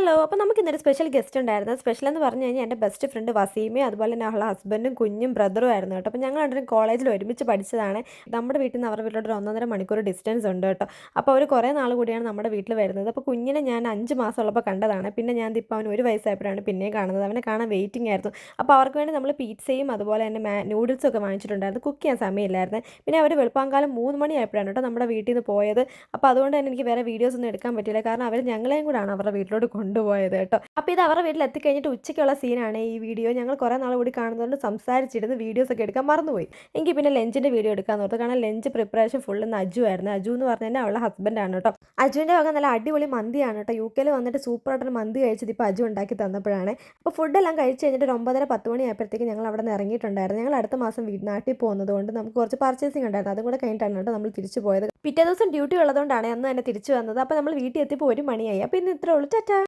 Hello. അപ്പോൾ നമുക്ക് ഇന്നൊരു സ്പെഷ്യൽ ഗസ്റ്റ് ഉണ്ടായിരുന്നു. സ്പെഷ്യൽ എന്ന് പറഞ്ഞു കഴിഞ്ഞാൽ എൻ്റെ ബെസ്റ്റ് ഫ്രണ്ട് വസീമയും അതുപോലെ തന്നെ അവളുടെ ഹസ്ബൻഡും കുഞ്ഞും ബ്രദറും ആയിരുന്നു കേട്ടോ. അപ്പോൾ ഞങ്ങൾ രണ്ടുപേരും കോളേജിൽ ഒരുമിച്ച് പഠിച്ചതാണ്. നമ്മുടെ വീട്ടിൽ നിന്ന് അവരുടെ വീട്ടിലോട്ട് ഒരു 1.5 മണിക്കൂർ ഡിസ്റ്റൻസ് ഉണ്ട് കേട്ടോ. അപ്പോൾ അവർ കുറേ നാൾ കൂടിയാണ് നമ്മുടെ വീട്ടിൽ വരുന്നത്. അപ്പോൾ കുഞ്ഞിനെ ഞാൻ 5 മാസം ഉള്ളപ്പോൾ കണ്ടതാണ്. പിന്നെ ഞാൻ ഇപ്പോൾ അവന് 1 വയസ്സായപ്പോഴാണ് പിന്നെയും കാണുന്നത്. അവനെ കാണാൻ വെയിറ്റിംഗ് ആയിരുന്നു. അപ്പോൾ അവർക്ക് വേണ്ടി നമ്മൾ പിzzയും അതുപോലെ തന്നെ നൂഡിൽസും ഒക്കെ വാങ്ങിച്ചിട്ടുണ്ടായിരുന്നു. കുക്ക് ചെയ്യാൻ സമയമില്ലായിരുന്നു. പിന്നെ അവർ വെളുപ്പാങ്കാലം 3 മണിയായപ്പോഴാണ് കേട്ടോ നമ്മുടെ വീട്ടിൽ നിന്ന് പോയത്. അപ്പോൾ അതുകൊണ്ട് തന്നെ എനിക്ക് വേറെ വീഡിയോസ് ഒന്നും എടുക്കാൻ പറ്റിയില്ല. കാരണം അവർ ഞങ്ങളെയും കൂടാണ് അവരുടെ വീട്ടിലോട്ട് കൊണ്ടുപോയത് കേട്ടോ. അപ്പോൾ ഇത് അവരുടെ വീട്ടിൽ എത്തിക്കഴിഞ്ഞിട്ട് ഉച്ചയ്ക്കുള്ള സീനാണ് ഈ വീഡിയോ. ഞങ്ങൾ കുറേ നാൾ കൂടി കാണുന്നതുകൊണ്ട് സംസാരിച്ചിരുന്ന് വീഡിയോസൊക്കെ എടുക്കാൻ മറന്നുപോയി. എങ്കിൽ പിന്നെ ലഞ്ചിൻ്റെ വീഡിയോ എടുക്കാമെന്ന് ഓർത്തു. കാരണം ലഞ്ച് പ്രിപ്പറേഷൻ ഫുള്ള് അജു ആയിരുന്നു. അജു എന്ന് പറഞ്ഞു കഴിഞ്ഞാൽ അവളുടെ ഹസ്ബൻഡാണ് കേട്ടോ. അജുവിൻ്റെ വക നല്ല അടിപൊളി മന്തിയാണ് കേട്ടോ. UK വന്നിട്ട് സൂപ്പറായിട്ടൊരു മന്തി കഴിച്ചത് ഇപ്പോൾ അജു ഉണ്ടാക്കി തന്നപ്പോഴാണ്. അപ്പോൾ ഫുഡെല്ലാം കഴിച്ച് കഴിഞ്ഞിട്ട് ഒരു 9:30-10 മണിയായപ്പോഴത്തേക്ക് ഞങ്ങൾ അവിടെ നിന്ന് ഇറങ്ങിയിട്ടുണ്ടായിരുന്നു. ഞങ്ങൾ അടുത്ത മാസം നാട്ടിൽ പോകുന്നത് കൊണ്ട് നമുക്ക് കുറച്ച് പർച്ചേസിംഗ് ഉണ്ടായിരുന്നു. അതും കൂടെ കഴിഞ്ഞിട്ടാണ് കേട്ടോ നമ്മൾ തിരിച്ചു പോയത്. പിറ്റേ ദിവസം ഡ്യൂട്ടി ഉള്ളതുകൊണ്ടാണ് അന്ന് തന്നെ തിരിച്ചു വന്നത്. അപ്പോൾ നമ്മൾ വീട്ടിൽ എത്തിയപ്പോൾ 1 മണിയായി. അപ്പോൾ ഇന്ന് ഇത്രേ ഉള്ളൂ. ടാറ്റാ.